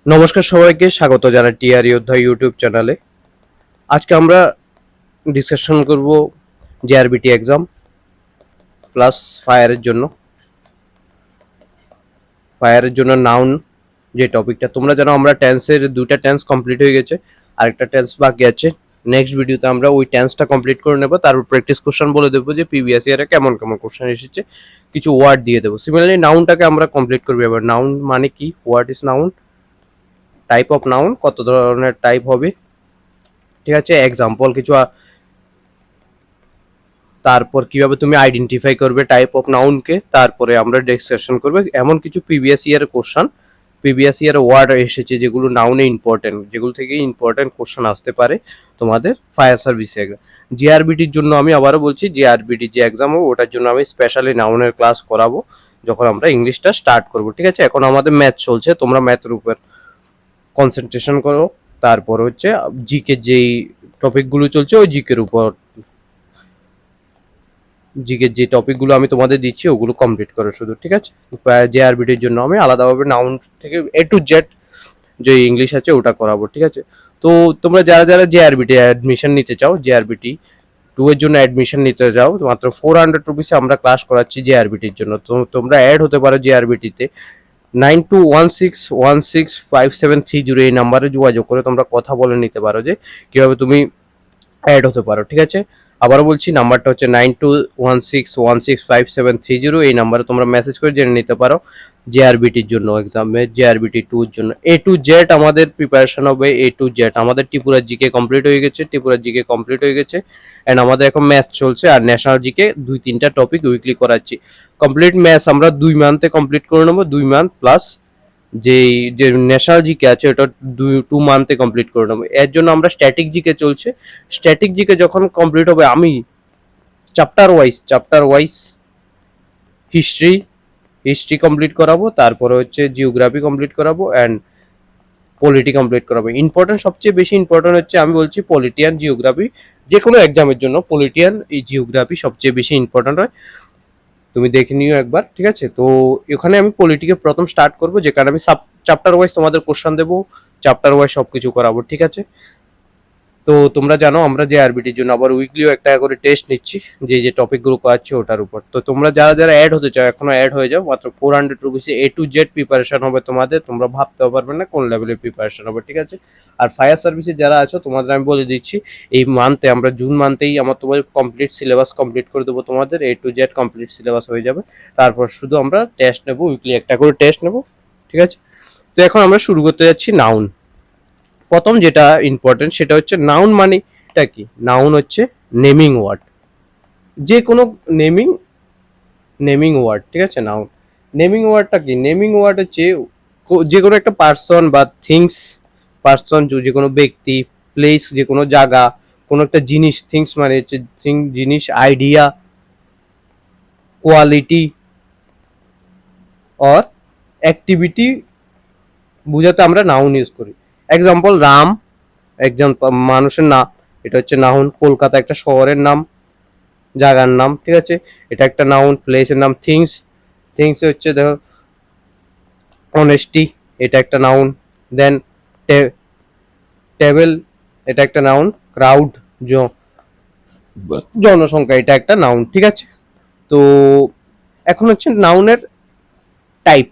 নমস্কার সবাইকে স্বাগত জানাই টিআর যোদ্ধা ইউটিউব চ্যানেলে। আজকে আমরা ডিসকাশন করব জেআরবিটি এক্সাম প্লাস ফায়ারের জন্য নাউন যে টপিকটা তোমরা জানো। আমরা টেন্সের দুইটা টেন্স কমপ্লিট হয়ে গেছে, আরেকটা টেন্স বাকি আছে। নেক্সট ভিডিওতে আমরা ওই টেন্সটা কমপ্লিট করে নেব, তারপর প্র্যাকটিস কোশ্চেন বলে দেবো যে প্রিভিয়াস ইয়ারে কেমন কেমন কোশ্চেন এসেছে, কিছু ওয়ার্ড দিয়ে দেবো। সিমিলারলি নাউনটাকে আমরা কমপ্লিট করবো। এবার নাউন মানে কি, what is noun, type of noun, কত ধরনের টাইপ হবে, ঠিক আছে, এক্সাম্পল কিছু, তারপর কিভাবে তুমি আইডেন্টিফাই করবে টাইপ অফ নাউনকে, তারপরে আমরা ডিসকাশন করবে এমন কিছু previous year question, previous year word এসেছে যেগুলো নাউনে ইম্পর্টেন্ট, যেগুলো থেকে ইম্পর্টেন্ট কোশ্চেন আসতে পারে তোমাদের ফায়ার সার্ভিসে। জিআরবিটির জন্য আমি আবারও বলছি, জিআরবিটি যে এক্সাম হবে ওটার জন্য আমি স্পেশালি নাউনের ক্লাস করাবো যখন আমরা ইংলিশটা স্টার্ট করবো, ঠিক আছে। এখন আমাদের ম্যাথ চলছে, তোমরা ম্যাথের উপর কনসেন্ট্রেশন করো। তারপর হচ্ছে জিকে যেই টপিকগুলো চলছে ওই জিকের উপর, জিকের যে টপিকগুলো আমি তোমাদের দিচ্ছি ওগুলো কমপ্লিট করো শুধু, ঠিক আছে। জেআরবিটির জন্য আমি আলাদাভাবে নাউন থেকে এ টু জেড যে ইংলিশ আছে ওটা করাবো, ঠিক আছে। তো তোমরা যারা যারা জেআরবিটি অ্যাডমিশন নিতে চাও, জেআরবিটি 2 এর জন্য অ্যাডমিশন নিতে যাও, মাত্র 400 রুপিসে আমরা ক্লাস করাচ্ছি জেআরবিটির জন্য। তো তোমরা অ্যাড হতে পারো জেআরবিটিতে। 9216165730 এই নাম্বারে যোগাযোগ করে তোমরা কথা বলে নিতে পারো যে কিভাবে তুমি অ্যাড হতে পারো, ঠিক আছে। আবারও বলছি, নাম্বারটা হচ্ছে 9216165730। এই নাম্বারে তোমরা মেসেজ করে জেনে নিতে পারো জেআরবিটির জন্য এক্সামে, জেআরবিটি 2 এর জন্য এ টু জেড আমাদের প্রিপারেশন হবে। এ টু জেড আমাদের ত্রিপুরা জিকে কমপ্লিট হয়ে গেছে, ত্রিপুরা জিকে কমপ্লিট হয়ে গেছে, অ্যান্ড আমাদের এখন ম্যাথ চলছে আর ন্যাশনাল জিকে 2-3টা টপিক উইকলি করাচ্ছি। কমপ্লিট ম্যাথস আমরা 2 মান্থে কমপ্লিট করে নেবো, 2 মান্থ প্লাস যে ন্যাশনাল জিকে আছে ওটা 2 মান্থে কমপ্লিট করে নেবো। এর জন্য আমরা স্ট্যাটিক জিকে চলছে, স্ট্যাটিক জিকে যখন কমপ্লিট হবে আমি চ্যাপ্টার ওয়াইজ হিস্ট্রি কমপ্লিট করাবো, তারপরে হচ্ছে জিওগ্রাফি কমপ্লিট করাবো, অ্যান্ড পলিটি কমপ্লিট করাবো। ইম্পর্টেন্ট, সবচেয়ে বেশি ইম্পর্টেন্ট হচ্ছে আমি বলছি পলিটিয়ান জিওগ্রাফি। যে কোনো এক্সামের জন্য পলিটিয়ান এই জিওগ্রাফি সবচেয়ে বেশি ইম্পর্টেন্ট হয়, তুমি দেখে নিও একবার, ঠিক আছে। তো এখানে আমি পলিটিকে প্রথম স্টার্ট করবো, যেখানে আমি সাব চ্যাপ্টার ওয়াইজ তোমাদের কোশ্চেন দেবো, চ্যাপ্টার ওয়াইজ সবকিছু করাবো, ঠিক আছে। তো তোমরা জানো আমরা যে আরবিটির জন্য আবার উইকলিও একটা করে টেস্ট নিচ্ছি, যে যে টপিকগুলো করাচ্ছি ওটার উপর। তো তোমরা যারা যারা অ্যাড হতে চাও এখনো অ্যাড হয়ে যাও, মাত্র 400 রুপিসে এ টু জেড প্রিপারেশন হবে তোমাদের, তোমরা ভাবতেও পারবে না কোন লেভেলের প্রিপারেশন হবে, ঠিক আছে। আর ফায়ার সার্ভিসে যারা আছো তোমাদের আমি বলে দিচ্ছি, এই মান্থে আমরা জুন মান্থেই আমার তোমাদের কমপ্লিট সিলেবাস কমপ্লিট করে দেবো, তোমাদের এ টু জেড কমপ্লিট সিলেবাস হয়ে যাবে। তারপর শুধু আমরা টেস্ট নেবো, উইকলি একটা করে টেস্ট নেবো, ঠিক আছে। তো এখন আমরা শুরু করতে যাচ্ছি নাউন। প্রথম যেটা ইম্পর্টেন্ট সেটা হচ্ছে নাউন মানে এটা কি, নাউন হচ্ছে নেমিং ওয়ার্ড, যে কোনো নেমিং নেমিং ওয়ার্ড, ঠিক আছে। নাউন নেমিং ওয়ার্ডটা কি, নেমিং ওয়ার্ড হচ্ছে যে কোনো একটা পার্সন বা থিংস, পার্সন যে কোনো ব্যক্তি, প্লেস যে কোনো জায়গা, কোনো একটা জিনিস, থিংস মানে হচ্ছে জিনিস, আইডিয়া, কোয়ালিটি অর অ্যাক্টিভিটি বুঝাতে আমরা নাউন ইউজ করি। এক্সাম্পল রাম একজন মানুষের নাম, এটা হচ্ছে নাউন। কলকাতা একটা শহরের নাম, জায়গার নাম, ঠিক আছে, এটা একটা নাউন। প্লেসের নাম থিংস, থিংস হচ্ছে দেখো অনেস্টি, এটা একটা নাউন। দেন টেবিল, এটা একটা নাউন। ক্রাউড, জনসংখ্যা, এটা একটা নাউন, ঠিক আছে। তো এখন হচ্ছে নাউনের টাইপ।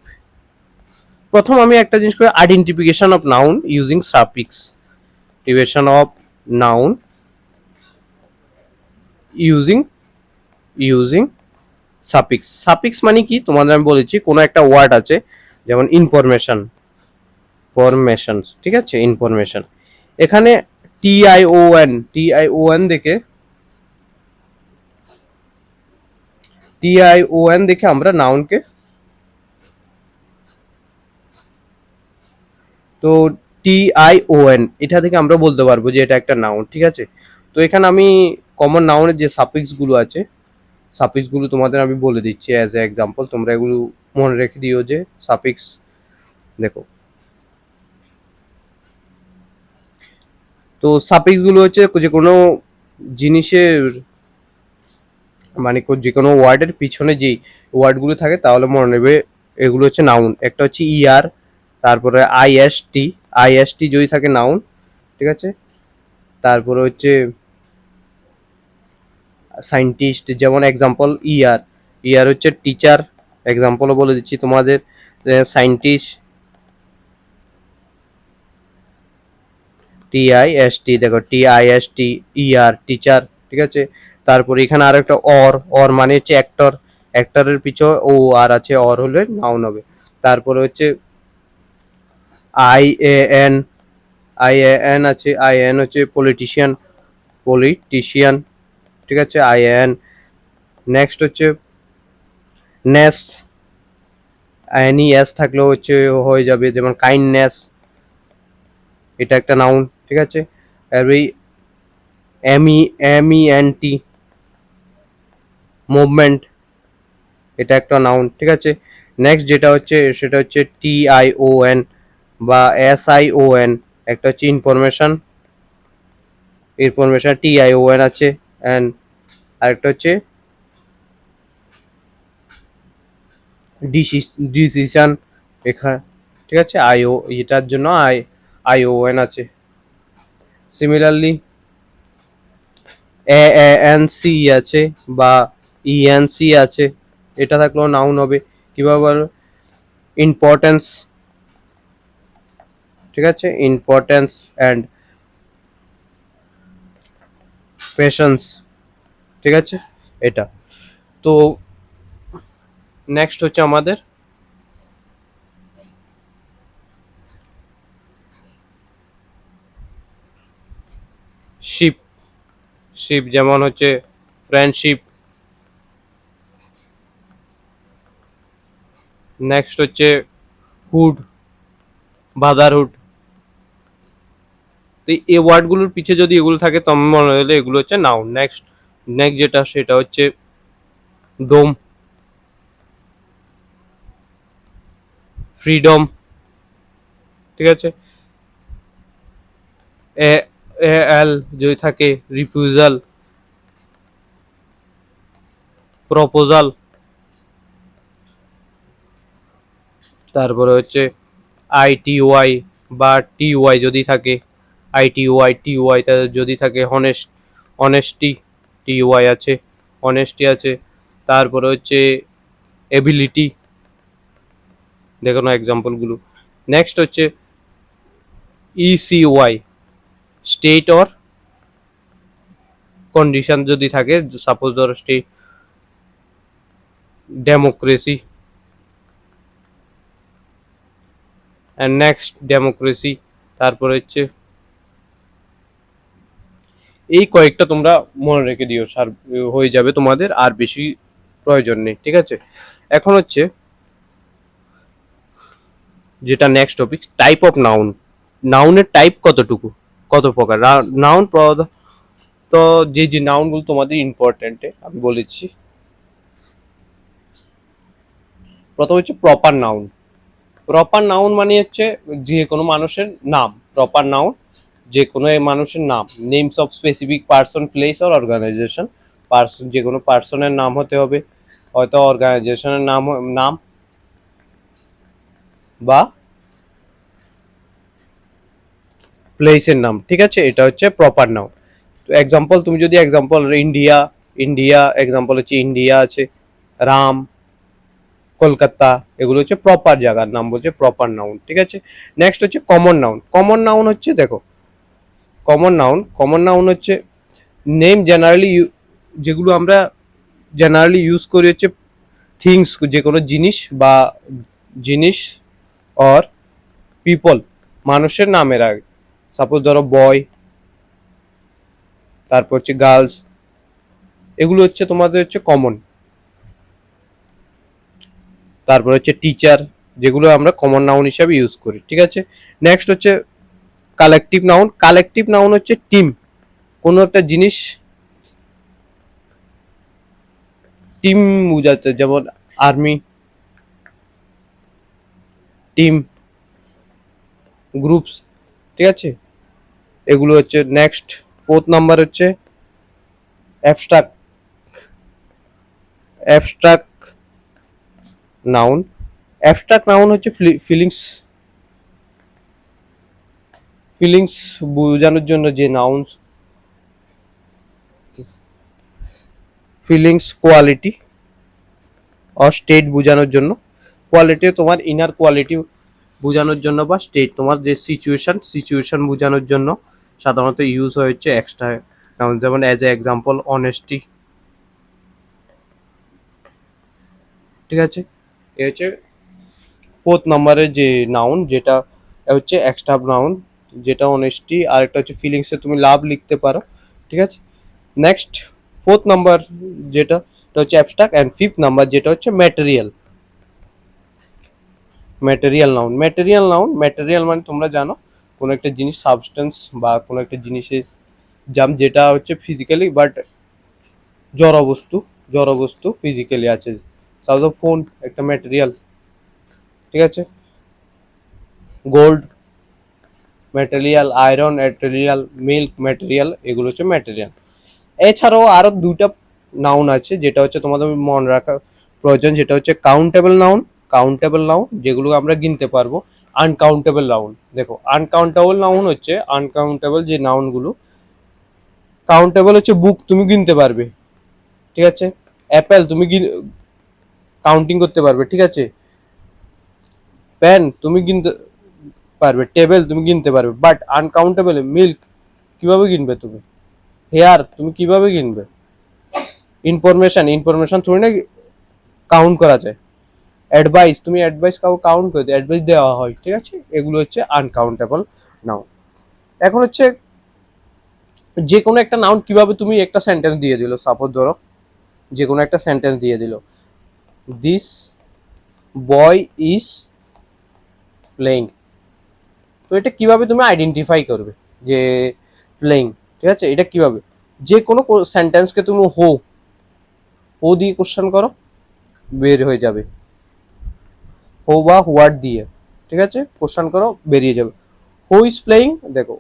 প্রথম আমি একটা জিনিস করে identification of noun using suffix, division of noun using using suffix. Suffix মানে কি তোমাদের আমি বলেছি, কোনো একটা ওয়ার্ড আছে, যেমন ইনফরমেশন, ফরমেশন, ঠিক আছে, ইনফরমেশন। এখানে টিআইওএন দেখে আমরা নাউনকে, তো টিআইওএন এটা থেকে আমরা বলতে পারবো যে এটা একটা নাউন, ঠিক আছে। তো এখানে আমি কমন নাউনের যে সাফিক্স গুলো আছে, সাফিক্স গুলো তোমাদের আমি বলে দিচ্ছি অ্যাজ এ এক্সাম্পল, তোমরা এগুলো মনে রেখে দিও যে সাফিক্স। দেখো, তো সাফিক্স গুলো হচ্ছে যে কোনো জিনিসের মানে যে কোনো ওয়ার্ডের পিছনে যেই ওয়ার্ডগুলো থাকে তাহলে মনে নেবে এগুলো হচ্ছে নাউন। একটা হচ্ছে ইয়ার, তারপরে আইএসটি, আইএসটি যদি থাকে নাউন, ঠিক আছে। তারপরে হচ্ছে সায়েন্টিস্ট, যেমন এক্সাম্পল ইয়ার, ইয়ার হচ্ছে টিচার, এক্সাম্পলও বলে দিচ্ছি তোমাদের, সায়েন্টিস্ট টিআইএসটি, দেখো টিআইএসটি, ইয়ার টিচার, ঠিক আছে। তারপরে এখানে আর একটা অর, অর মানে হচ্ছে অ্যাক্টর, অ্যাক্টরের পিছু ও আর আছে, অর হলে নাউন হবে। তারপরে হচ্ছে আইএএন, আইএএন আছে, আইএন হচ্ছে পলিটিশিয়ান, পলিটিশিয়ান, ঠিক আছে, আইএন। নেক্সট হচ্ছে নেস, এনইএস থাকলেও হচ্ছে হয়ে যাবে, যেমন কাইন্ডনেস, এটা একটা নাউন, ঠিক আছে। আর ওই এমইএনটি, মুভমেন্ট, এটা একটা নাউন, ঠিক আছে। নেক্সট যেটা হচ্ছে সেটা হচ্ছে টিআইওএন বা এসআইওএন, একটা হচ্ছে ইনফরমেশন, ইনফরমেশন টিআইওএন আছে, অ্যান্ড আরেকটা হচ্ছে ডিসিশন, এখানে, ঠিক আছে, আইও, এটার জন্য আইওএন আছে। সিমিলারলি এএনসি আছে বা ইএনসি আছে, এটা থাকলেও নাউন হবে। কিভাবে বলো, ইম্পর্টেন্স, ঠিক আছে, ইম্পর্টেন্স অ্যান্ড পেশেন্স, ঠিক আছে, এটা। তো নেক্সট হচ্ছে আমাদের শিপ, শিপ যেমন হচ্ছে ফ্রেন্ডশিপ। নেক্সট হচ্ছে হুড, ব্রাদারহুড। তো এই ওয়ার্ডগুলোর পিছে যদি এগুলো থাকে তবে মনে হলে এগুলো হচ্ছে নাউন। নেক্সট, নেক্সট যেটা সেটা হচ্ছে ডোম, ফ্রিডম, ঠিক আছে। এ এল যদি থাকে রিফিউজাল, প্রপোজাল। তারপরে হচ্ছে আইটিওয়াই বা টিওয়াই যদি থাকে, আইটিওয়াই টিওয়াই যদি থাকে হনেস্ট, অনেস্টি, টিওয়াই আছে, অনেস্টি আছে। তারপরে হচ্ছে এবিলিটি, দেখো না এক্সাম্পলগুলো। নেক্সট হচ্ছে ইসিওয়াই, স্টেট অর কন্ডিশন যদি থাকে, সাপোজ ধরো state, democracy, and next democracy. তারপরে হচ্ছে এই কয়েকটা তোমরা মনে রেখে দিও, সার হয়ে যাবে তোমাদের, আর বেশি প্রয়োজন নেই, ঠিক আছে। এখন হচ্ছে যেটা next topic, type of noun. নাউনের টাইপ কতটুকু, কত প্রকার নাউন, তো যে যে নাউনগুলো তোমাদের ইম্পর্টেন্টে আমি বলেছি। প্রথম হচ্ছে প্রপার নাউন। প্রপার নাউন মানে হচ্ছে যে কোনো মানুষের নাম, প্রপার নাউন যে কোনো মানুষের নাম, names of specific person, place or organisation. Person, যে কোনো পার্সনের নাম হতে হবে, হয়তো অর্গানাইজেশনের নাম, নাম বা প্লেসের নাম, ঠিক আছে, এটা হচ্ছে প্রপার নাউন। তো এক্সাম্পল, তুমি যদি এক্সাম্পল ইন্ডিয়া, ইন্ডিয়া এক্সাম্পল হচ্ছে ইন্ডিয়া আছে, রাম, কলকাতা, এগুলো হচ্ছে প্রপার জায়গার নাম, বলছে প্রপার নাউন, ঠিক আছে। নেক্সট হচ্ছে কমন নাউন। কমন নাউন হচ্ছে, দেখো কমন নাউন, কমন নাউন হচ্ছে নেম জেনারেলি, যেগুলো আমরা জেনারেলি ইউজ করি হচ্ছে থিংস, যে কোনো জিনিস বা জিনিস, অর পিপল, মানুষের নামের আগে, সাপোজ ধরো বয়, তারপর হচ্ছে গার্লস, এগুলো হচ্ছে তোমাদের হচ্ছে কমন। তারপর হচ্ছে টিচার, যেগুলো আমরা কমন নাউন হিসাবে ইউজ করি, ঠিক আছে। নেক্সট হচ্ছে কালেকটিভ নাউন। কালেকটিভ নাউন হচ্ছে টিম, কোনো একটা জিনিস টিম বোঝাতে, যেমন আর্মি, টিম, গ্রুপস, ঠিক আছে, এগুলো হচ্ছে। নেক্সট ফোর্থ নাম্বার হচ্ছে abstract, abstract noun. Abstract noun হচ্ছে ফিলিংস, ফিলিংস বোঝানোর জন্য যে নাউন্স, ফিলিংস কোয়ালিটি আর স্টেট বোঝানোর জন্য, কোয়ালিটি তোমার ইনার কোয়ালিটি বোঝানোর জন্য বা স্টেট তোমার যে সিচুয়েশন বোঝানোর জন্য সাধারণত ইউজ হচ্ছে এক্সট্রা নাউন, যেমন অ্যাজ এ এক্সাম্পল অনেস্টি, ঠিক আছে। এ হচ্ছে ফোর্থ নাম্বারের যে নাউন, যেটা হচ্ছে এক্সট্রা নাউন, যেটা অনেস্টি, আর একটা হচ্ছে ফিলিংসে তুমি লাভ লিখতে পারো, ঠিক আছে। নেক্সট ফোর্থ নাম্বার যেটা হচ্ছে অ্যাবস্ট্রাক্ট, অ্যান্ড ফিফথ নাম্বার যেটা হচ্ছে ম্যাটেরিয়াল। ম্যাটেরিয়াল মানে তোমরা জানো কোনো একটা জিনিস সাবস্টেন্স বা কোনো একটা জিনিসের যেটা হচ্ছে ফিজিক্যালি বাট জড়বস্তু ফিজিক্যালি আছে। সাপোজ ফোন একটা ম্যাটেরিয়াল, ঠিক আছে। Gold material, iron material, milk material, এগুলো হচ্ছে ম্যাটেরিয়াল। এছাড়াও আরো দুইটা নাউন আছে যেটা হচ্ছে তোমাদের মনে রাখা প্রয়োজন, যেটা হচ্ছে কাউন্টেবল নাউন যেগুলো আমরা গিনতে পারবো, আনকাউন্টেবল নাউন। দেখো আনকাউন্টেবল নাউন হচ্ছে আনকাউন্টেবল যে নাউনগুলো, কাউন্টেবল হচ্ছে বুক তুমি গিনতে পারবে, ঠিক আছে। অ্যাপেল তুমি কাউন্টিং করতে পারবে, ঠিক আছে। পেন তুমি গিনতে পারবে, টেবিল তুমি গিনতে পারবে, বাট আনকাউন্টেবল মিল্ক কিভাবে কিনবে তুমি, হেয়ার তুমি কিভাবে কিনবে, ইনফরমেশন থোড়ি না কাউন্ট করা যায়। তুমি অ্যাডভাইস কাউকে কাউন্ট করে দিও, অ্যাডভাইস দেওয়া হয়, ঠিক আছে। এগুলো হচ্ছে আনকাউন্টেবল নাউন। এখন হচ্ছে যে কোনো একটা নাউন কিভাবে তুমি একটা সেন্টেন্স দিয়ে দিল, সাপোজ ধরো যে কোনো একটা সেন্টেন্স দিয়ে দিল, দিস বয় ইজ প্লেইং, তো এটা কিভাবে তুমি আইডেন্টিফাই করবে যে প্লেইং, ঠিক আছে। এটা কিভাবে, যে কোনো সেন্টেন্সকে তুমি হো দিয়ে কোশ্চেন করো, বের হয়ে যাবে, হো বা হোয়াট দিয়ে, ঠিক আছে, কোশ্চেন করো বেরিয়ে যাবে। হু ইজ প্লেইং, দেখো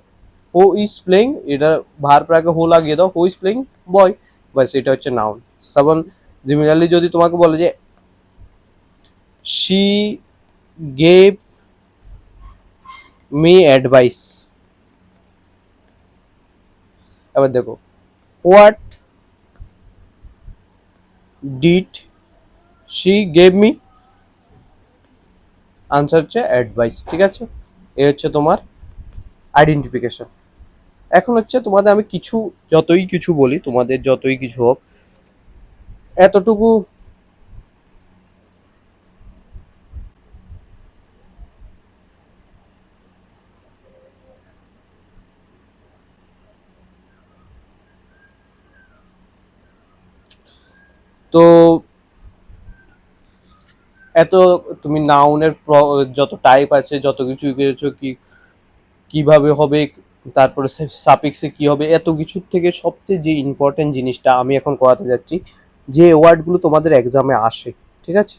হু ইজ প্লেইং, এটা ভার্ব আগে হো লাগিয়ে দাও, হু ইজ প্লেইং বয়, বাস এটা হচ্ছে নাউন। সাবন সিমিলারলি যদি তোমাকে বলে যে শি গেভ মি অ্যাডভাইস, এবার দেখো what did she gave me, answer হচ্ছে অ্যাডভাইস, ঠিক আছে। এ হচ্ছে তোমার আইডেন্টিফিকেশন। এখন হচ্ছে তোমাদের আমি যতই কিছু বলি, তোমাদের যতই কিছু হোক, এতটুকু তো এত তুমি নাউনের যত টাইপ আছে, যত কিছু কিভাবে হবে, তারপরে সাফিক্সে কি হবে, এত কিছুর থেকে সবচেয়ে যে ইম্পর্টেন্ট জিনিসটা আমি এখন করাতে যাচ্ছি, যে ওয়ার্ডগুলো তোমাদের এক্সামে আসে, ঠিক আছে।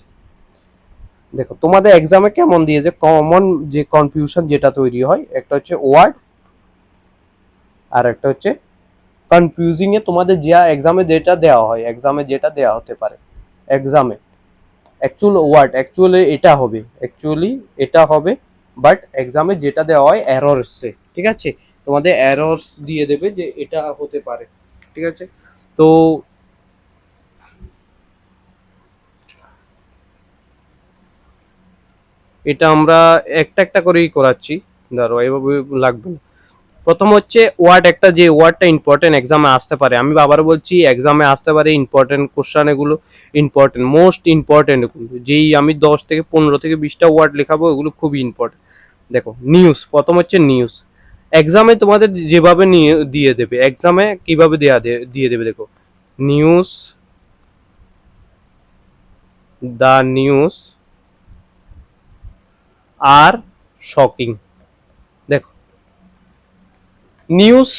দেখো তোমাদের এক্সামে কেমন দিয়ে যে কমন যে কনফিউশন যেটা তৈরি হয়, একটা হচ্ছে ওয়ার্ড আর একটা হচ্ছে কনফিউজিং এ তোমাদের যা এক্সামে যেটা দেওয়া হতে পারে এক্সামে, অ্যাকচুয়ালি এটা হবে, বাট এক্সামে যেটা দেওয়া হয় এররসে, ঠিক আছে। তোমাদের এররস দিয়ে দেবে যে এটা হতে পারে, ঠিক আছে। তো এটা আমরা একটা একটা করেই করাচ্ছি, ধরো এভাবে লাগবে না। প্রথম হচ্ছে ওয়ার্ড, একটা যে ওয়ার্ডটা ইম্পর্টেন্ট এক্সামে আসতে পারে, আমি আবারও বলছি এক্সামে আসতে পারে ইম্পর্টেন্ট কোশ্চেন, এগুলো ইম্পর্টেন্ট, মোস্ট ইম্পর্টেন্ট, যেই আমি 10 থেকে 15 থেকে 20টা ওয়ার্ড লেখাবো, এগুলো খুবই ইম্পর্টেন্ট। দেখো নিউজ, প্রথম হচ্ছে নিউজ, এক্সামে তোমাদের যেভাবে নিয়ে দিয়ে দেবে, এক্সামে কিভাবে দিয়ে দেবে, দেখো news, the news are shocking. দেখো নিউজ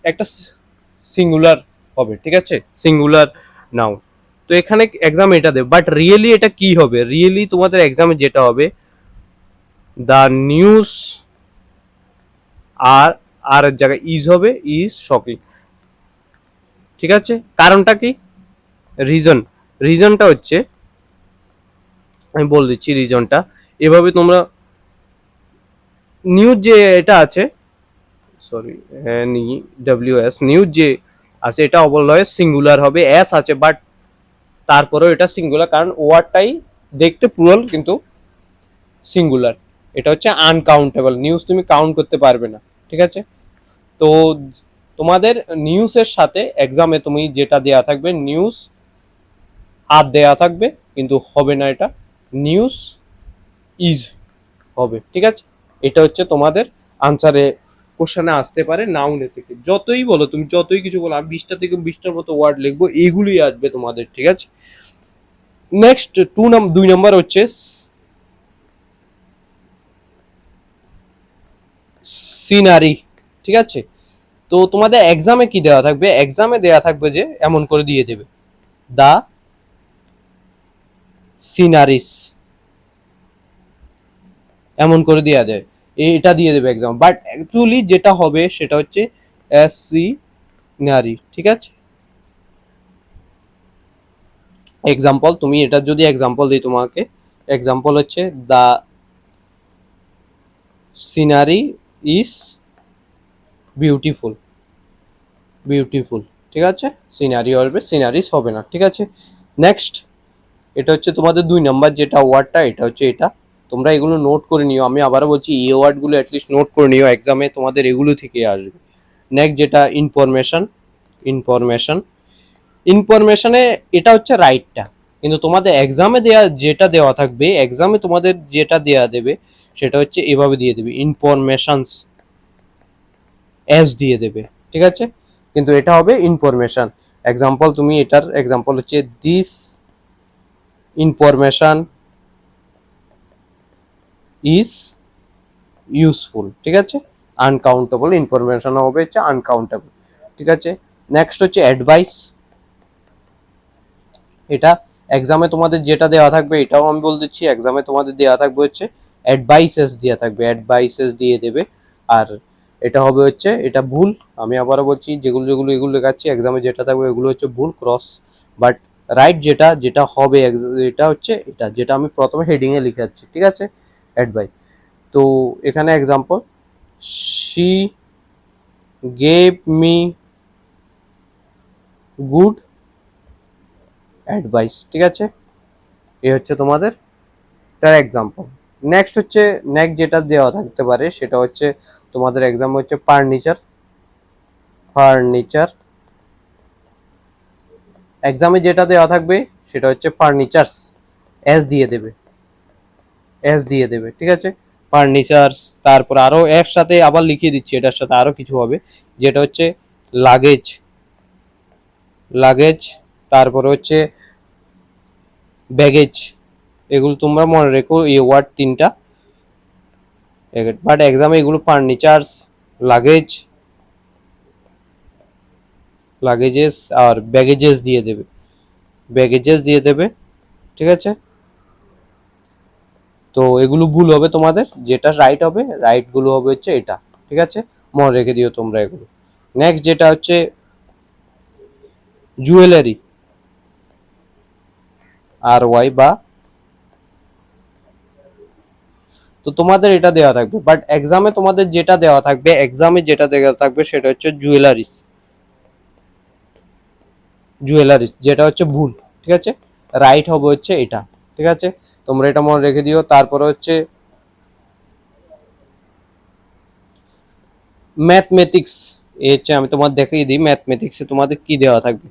একটা সিঙ্গুলার হবে, ঠিক আছে, সিঙ্গুলার নাউন। তো এখানে এক্সামে এটা দেবে, বাট রিয়েলি এটা কি হবে, রিয়েলি তোমাদের এক্সামে যেটা হবে, দ্য নিউজ আর আর জায়গায় ইজ হবে, ইজ শকিং, ঠিক আছে। কারণটা কি, রিজনটা হচ্ছে, আমি বলে দিচ্ছি রিজনটা, এভাবে তোমরা নিউজ যে এটা আছে সরি, NEWS নিউজ যে আছে এটা অবলয় সিঙ্গুলার হবে, এস আছে বাট তারপরেও এটা সিঙ্গুলার, কারণ ওয়ার্ডটাই দেখতে প্লুরাল কিন্তু সিঙ্গুলার। এটা হচ্ছে আনকাউন্টেবল নিউজ, তুমি কাউন্ট করতে পারবে না, ঠিক আছে। তো তোমাদের নিউজের সাথে এক্সামে তুমি যেটা দেয়া থাকবে নিউজ আর দেয়া থাকবে, কিন্তু হবে না এটা, নিউজ ইজ হবে, ঠিক আছে। এটা হচ্ছে তোমাদের আনসারে কোশ্চেনে আসতে পারে নাউনে থেকে, যতই বলো তুমি, যতই কিছু বলো, আমি 20টা থেকে 20টার মতো ওয়ার্ড লিখবো, এইগুলোই আসবে তোমাদের, ঠিক আছে। নেক্সট 2 নম্বর হচ্ছে সিনারি, ঠিক আছে। তো তোমাদের এক্সামে কি দেওয়া থাকবে, এক্সামে দেওয়া থাকবে যে এমন করে দিয়ে দেবে দা সিনারিস, এমন করে দেওয়া যায়, এটা দিয়ে দেবে এক্সাম, বাট অ্যাকচুয়ালি যেটা হবে সেটা হচ্ছে সিনারি, ঠিক আছে। এক্সাম্পল, তুমি এটা যদি এক্সাম্পল দিই তোমাকে, এক্সাম্পল হচ্ছে দা সিনারি ইজ বিউটিফুল, বিউটিফুল, ঠিক আছে। সিনারি হবে, সিনারিস হবে না, ঠিক আছে। নেক্সট, এটা হচ্ছে তোমাদের 2 নম্বর যেটা ওয়ার্ডটা, এটা হচ্ছে এটা, তোমরা এগুলো নোট করে নিও, আমি আবারও বলছি এই ওয়ার্ডগুলো অ্যাটলিস্ট নোট করে নিও, এক্সামে তোমাদের এগুলো থেকে আসবে। নেক্সট যেটা ইনফরমেশন, ইনফরমেশন, ইনফরমেশনে এটা হচ্ছে রাইটটা, কিন্তু তোমাদের এক্সামে দেয়া যেটা দেওয়া থাকবে, এক্সামে তোমাদের যেটা দেয়া দেবে সেটা হচ্ছে এভাবে দিয়ে দেবে ইনফরমেশনস, এস দিয়ে দেবে, ঠিক আছে, কিন্তু এটা হবে ইনফরমেশন। এক্সাম্পল, তুমি এটার এক্সাম্পল হচ্ছে দিস ইনফরমেশন ইজ ইউজফুল, ঠিক আছে। আনকাউন্টেবল ইনফরমেশন হবে হচ্ছে আনকাউন্টেবল, ঠিক আছে। নেক্সট হচ্ছে অ্যাডভাইস, এটা এক্সামে তোমাদের যেটা দেওয়া থাকবে এটাও আমি বলে দিচ্ছি, এক্সামে তোমাদের দেওয়া থাকবে হচ্ছে অ্যাডভাইসেস দেওয়া থাকবে, অ্যাডভাইসেস দিয়ে দেবে। আর এটা হবে হচ্ছে, এটা ভুল, আমি আবারও বলছি, যেগুলো যেগুলো এগুলো লেখাচ্ছি এক্সামে যেটা থাকবে এগুলো হচ্ছে ভুল, ক্রস, বাট রাইট যেটা যেটা হবে এটা হচ্ছে এটা, যেটা আমি প্রথমে হেডিংয়ে লিখাচ্ছি, ঠিক আছে, অ্যাডভাইস। তো এখানে example, she gave me good advice, ঠিক আছে। এই হচ্ছে তোমাদের তার এক্সাম্পল। নেক্সট হচ্ছে, নেক্সট যেটা দেওয়া থাকতে পারে সেটা হচ্ছে তোমাদের এক্সাম হচ্ছে ফার্নিচার, ফার্নিচার, এক্সামে যেটা দেওয়া থাকবে সেটা হচ্ছে ফার্নিচার্স, এস দিয়ে দেবে, এস দিয়ে দেবে, ঠিক আছে, ফার্নিচার্স। তারপর আরো একসাথে আবার লিখিয়ে দিচ্ছি, এটার সাথে আরো কিছু হবে, যেটা হচ্ছে লাগেজ, লাগেজ, তারপরে হচ্ছে ব্যাগেজ, এগুলো তোমরা মনে রেখো, এই ওয়ার্ড 3টা, বাট এক্সামে এগুলো ফার্নিচার্স, লাগেজ, লাগেজেস আর ব্যাগেজেস দিয়ে দেবে, ব্যাগেজেস দিয়ে দেবে, ঠিক আছে। তো এগুলো ভুল হবে তোমাদের, যেটা রাইট হবে, রাইট গুলো হবে হচ্ছে এটা, ঠিক আছে, মনে রেখে দিও তোমরা এগুলো। নেক্সট যেটা হচ্ছে জুয়েলারি, আর ওয়াই বা, তো তোমাদের এটা দেওয়া থাকবে, বাট এক্সামে তোমাদের যেটা দেওয়া থাকবে, এক্সামে যেটা দেওয়া থাকবে সেটা হচ্ছে জুয়েলারিস, জুয়েলারিস, যেটা হচ্ছে ভুল, ঠিক আছে, রাইট হবে হচ্ছে এটা, ঠিক আছে, তোমরা এটা মনে রেখে দিও। তারপরে হচ্ছে ম্যাথমেটিক্স, এ হচ্ছে আমি তোমার দেখিয়ে দিই ম্যাথমেটিক্সে তোমাদের কি দেওয়া থাকবে।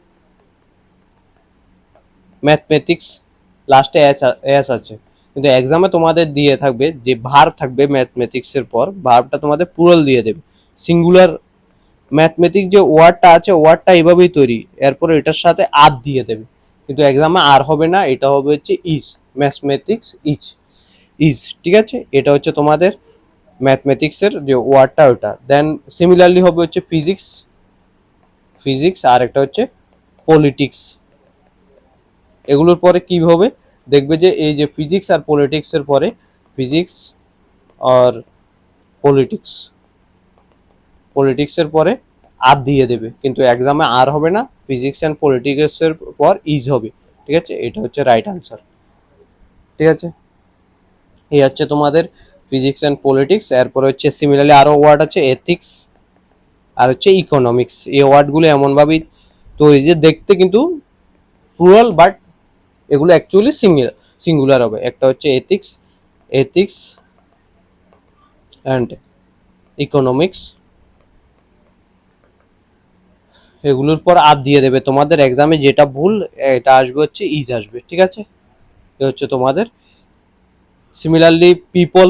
ম্যাথমেটিক্স লাস্টে এস আছে, কিন্তু এক্সামে তোমাদের দিয়ে থাকবে যে ভার্ব থাকবে ম্যাথমেটিক্সের পর, ভার্বটা তোমাদের প্লুরাল দিয়ে দেবে, সিঙ্গুলার। ম্যাথমেটিক্স যে ওয়ার্ডটা আছে ওয়ার্ডটা এইভাবেই তৈরি, এরপর এটার সাথে আর দিয়ে দেবে, কিন্তু এক্সামে আর হবে না, এটা হবে হচ্ছে ইজ, ম্যাথমেটিক্স ইজ, ইজ, ঠিক আছে। এটা হচ্ছে তোমাদের ম্যাথমেটিক্সের যে ওয়ার্ডটা ওটা। দেন সিমিলারলি হবে হচ্ছে ফিজিক্স, ফিজিক্স, আর একটা হচ্ছে পলিটিক্স। এগুলোর পরে কি হবে, দেখবে যে এই যে ফিজিক্স আর পলিটিক্সের পরে, ফিজিক্স আর পলিটিক্স, পলিটিক্সের পরে আর দিয়ে দেবে, কিন্তু এক্সামে আর হবে না, ফিজিক্স অ্যান্ড পলিটিক্সের পর ইজ হবে, ঠিক আছে, এটা হচ্ছে রাইট আনসার, ঠিক আছে। এই হচ্ছে তোমাদের ফিজিক্স অ্যান্ড পলিটিক্স। এরপরে হচ্ছে সিমিলারলি আরো ওয়ার্ড আছে এথিক্স, আর হচ্ছে ইকোনমিক্স। এই ওয়ার্ডগুলো এমনভাবেই তৈরি যে দেখতে কিন্তু প্লুরাল, বাট এগুলো অ্যাকচুয়ালি সিঙ্গুলার হবে। একটা হচ্ছে এথিক্স, এথিক্স অ্যান্ড ইকোনমিক্স, এগুলোর পর আর দিয়ে দেবে। তোমাদের এক্সামে যেটা ভুল এটা আসবে হচ্ছে ইজ আসবে, ঠিক আছে? এ হচ্ছে তোমাদের। সিমিলারলি পিপল,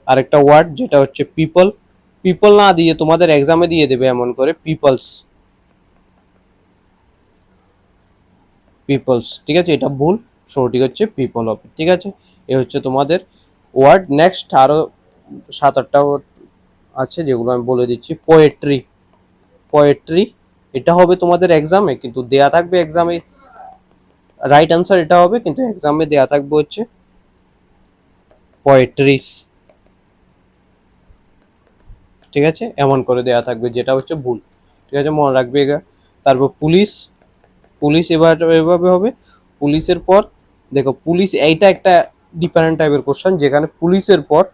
আরেকটা ওয়ার্ড যেটা হচ্ছে পিপল। পিপল না দিয়ে তোমাদের এক্সামে দিয়ে দেবে এমন করে পিপলস, পিপলস, ঠিক আছে? এটা ভুল, সঠিক হচ্ছে পিপল হবে, ঠিক আছে? এ হচ্ছে তোমাদের ওয়ার্ড। নেক্সট আরো 7-8টা আছে যেগুলো আমি বলে দিচ্ছি। পোয়েট্রি, পোয়েট্রি এটা হবে তোমাদের এক্সামে, কিন্তু দেয়া থাকবে এক্সামে রাইট আনসার এটা হবে, কিন্তু এক্সামে দেয়া থাকবে হচ্ছে পোয়েট্রিস, ঠিক আছে? এমন করে দেয়া থাকবে, যেটা হচ্ছে ভুল, ঠিক আছে? মনে রাখবে এটা। তারপর পুলিশ, পুলিশ এবার এভাবে হবে। পুলিশের পর দেখো, পুলিশ এইটা একটা ডিফারেন্ট টাইপের কোশ্চেন, যেখানে পুলিশের পর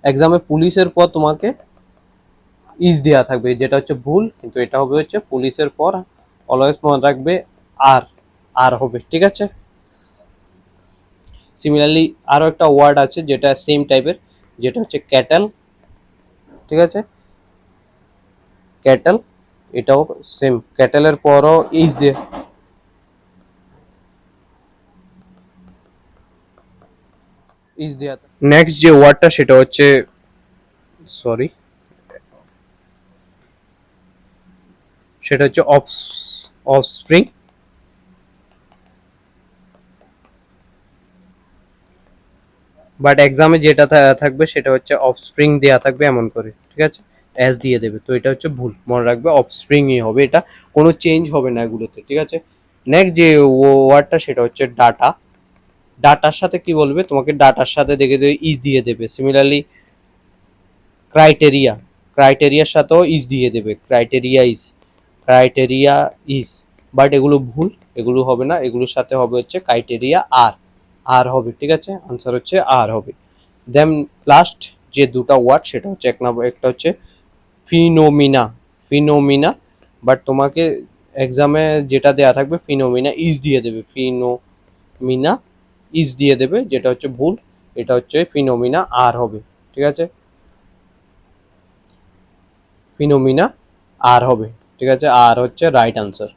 এক্সামে পুলিশের পর তোমাকে ইজ দেওয়া থাকবে, যেটা হচ্ছে ভুল, কিন্তু এটা হবে হচ্ছে পুলিশের পর অলওয়েজ মনে রাখবে আর, আর হবে, ঠিক আছে? সিমিলারলি আরো একটা ওয়ার্ড আছে যেটা সেম টাইপের, যেটা হচ্ছে ক্যাটেল, ঠিক আছে? ক্যাটেল, এটাও সেম, ক্যাটেলের পরও ইজ দিয়ে, ইজ দেওয়া। নেক্সট যে ওয়ার্ডটা সেটা হচ্ছে, সরি, সেটা হচ্ছে অফস্প্রিং। বাট এক্সামে যেটা থাকবে সেটা হচ্ছে অফস্প্রিং দেয়া থাকবে এমন করে, ঠিক আছে? অ্যাজ দিয়ে দেবে, তো এটা হচ্ছে ভুল, মনে রাখবে অফস্প্রিংই হবে এটা, কোনো চেঞ্জ হবে না এগুলোতে, ঠিক আছে? নেক্সট যে ওয়ার্ডটা সেটা হচ্ছে ডাটা। ডাটার সাথে কি বলবে তোমাকে, ডাটার সাথে দেখে দেবে ইজ দিয়ে দেবে। সিমিলারলি ক্রাইটেরিয়া, ক্রাইটেরিয়ার সাথেও ইজ দিয়ে দেবে, criteria is, criteria is, but এগুলো ভুল, এগুলো হবে না, এগুলোর সাথে হবে হচ্ছে ক্রাইটেরিয়া আর, আর হবে, ঠিক আছে? আনসার হচ্ছে আর হবে। দেন লাস্ট যে দুটো ওয়ার্ড সেটা হচ্ছে এক নম্বর, একটা হচ্ছে ফিনোমিনা, ফিনোমিনা, বাট তোমাকে এক্সামে যেটা দেয়া থাকবে ফিনোমিনা ইজ দিয়ে দেবে, ফিনোমিনা ইজ দিয়ে দেবে, যেটা হচ্ছে ভুল, এটা হচ্ছে ফিনোমিনা আর হবে, ঠিক আছে? ফিনোমিনা আর হবে, ঠিক আছে? আর হচ্ছে রাইট আনসার।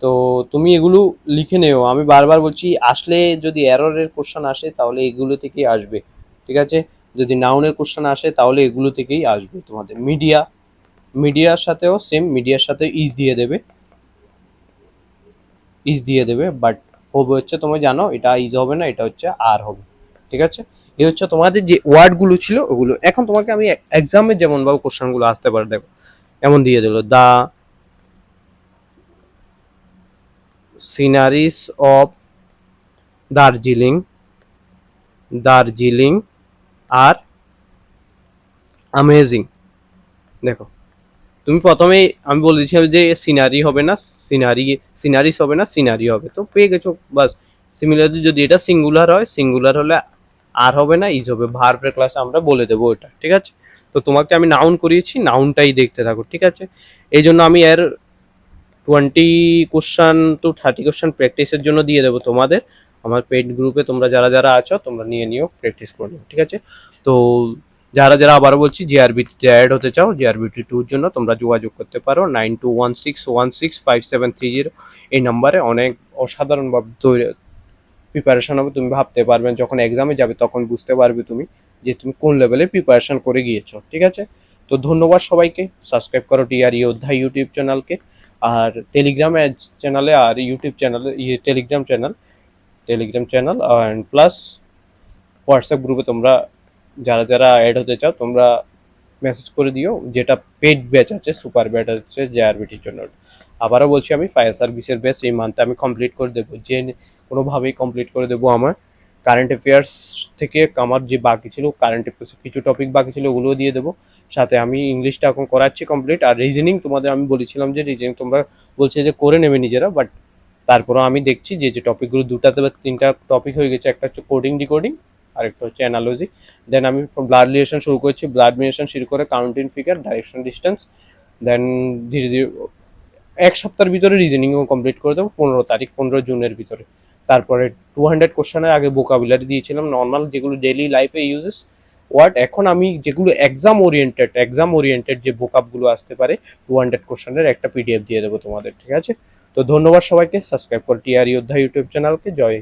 তো তুমি এগুলো লিখে নেও, আমি বারবার বলছি, আসলে যদি এররের কোশ্চেন আসে তাহলে এগুলো থেকেই আসবে, ঠিক আছে? যদি নাউনের কোশ্চেন আসে তাহলে এগুলো থেকেই আসবে। তোমাদের মিডিয়া, মিডিয়ার সাথেও সেম, মিডিয়ার সাথে ইজ দিয়ে দেবে, ইজ দিয়ে দেবে, বাট হবে হচ্ছে, তুমি জানো এটা ইজ হবে না, এটা হচ্ছে আর হবে, ঠিক আছে? এই হচ্ছে তোমাদের যে ওয়ার্ডগুলো ছিল ওগুলো। এখন তোমাকে আমি এক্সামে যেমন ভাবে কোশ্চেনগুলো আসতে পারে দেখো, এমন দিয়ে দিল, the sceneries of Darjeeling, Darjeeling are amazing. দেখো, তুমি প্রথমেই আমি বলে দিয়েছিলাম যে সিনারি হবে না, সিনারি, সিনারিস হবে না, সিনারি হবে, তো পেয়ে গেছো বাস। সিমিলারলি যদি এটা সিঙ্গুলার হয়, সিঙ্গুলার হলে আর হবে না, ইজ হবে। ভার্বের ক্লাসে আমরা বলে দেবো ওটা, ঠিক আছে? তো তোমাকে আমি নাউন করিয়েছি, নাউনটাই দেখতে থাকো, ঠিক আছে? এই জন্য আমি এর 20 to 30 কোশ্চেন প্র্যাকটিসের জন্য দিয়ে দেবো তোমাদের। আমার পেড গ্রুপে তোমরা যারা যারা আছো তোমরা নিয়ে নিও, প্র্যাকটিস করে নিও, ঠিক আছে? তো যারা যারা আবারও বলছি জিআরবিতে অ্যাড হতে চাও, জিআরবিটি 2 এর জন্য তোমরা যোগাযোগ করতে পারো 9216165730 এই নাম্বারে। অনেক অসাধারণভাবে প্রিপারেশন হবে, তুমি ভাবতে পারবে, যখন এক্সামে যাবে তখন বুঝতে পারবে তুমি যে তুমি কোন লেভেলে প্রিপারেশন করে গিয়েছো, ঠিক আছে? তো ধন্যবাদ সবাইকে, সাবস্ক্রাইব করো টিআরই যোদ্ধা ইউটিউব চ্যানেলকে, আর টেলিগ্রাম চ্যানেলে, আর ইউটিউব চ্যানেলে, Telegram channel, Telegram channel and plus WhatsApp গ্রুপে তোমরা যারা যারা অ্যাড হতে চাও তোমরা মেসেজ করে দিও। যেটা পেড ব্যাচ আছে, সুপার ব্যাচ আছে জেআরবিটির জন্য। আবারও বলছি, আমি ফায়ার সার্ভিসের ব্যাচ এই মান্থে আমি কমপ্লিট করে দেবো, যে কোনোভাবেই কমপ্লিট করে দেবো। আমার কারেন্ট অ্যাফেয়ার্স থেকে আমার যে বাকি ছিল, কারেন্ট অ্যাফেয়ার্স কিছু টপিক বাকি ছিল, ওগুলোও দিয়ে দেবো। সাথে আমি ইংলিশটা এখন করাচ্ছি কমপ্লিট, আর রিজনিং তোমাদের আমি বলেছিলাম যে রিজনিং তোমরা বলছে যে করে নেবে নিজেরা, বাট তারপরেও আমি দেখছি যে যে টপিকগুলো 2টা বা 3টা টপিক হয়ে গেছে, একটা হচ্ছে কোডিং ডিকোডিং, আরেকটা হচ্ছে অ্যানালজি। দেন আমি ব্লাড রিলেশন শুরু করছি, ব্লাড রিলেশন শুরু করে কাউন্টিং ফিগার, ডাইরেকশন, ডিস্টেন্স। দেন ধীরে ধীরে এক সপ্তাহের ভিতরে রিজনিংও কমপ্লিট করে দেবো, 15 তারিখ, 15 জুনের ভিতরে। তারপরে 200 কোশ্চেনের আগে ভোকাবুলারি দিয়েছিলাম নর্মাল, যেগুলো ডেইলি লাইফে ইউজেস ওয়ার্ড। এখন আমি যেগুলো এক্সাম ওরিয়েন্টেড যে ভোকাবগুলো আসতে পারে 200 কোশ্চেনের একটা পিডিএফ দিয়ে দেবো তোমাদের, ঠিক আছে? তো ধন্যবাদ সবাইকে, সাবস্ক্রাইব করো টিআরই যোদ্ধা ইউটিউব চ্যানেলকে। জয়।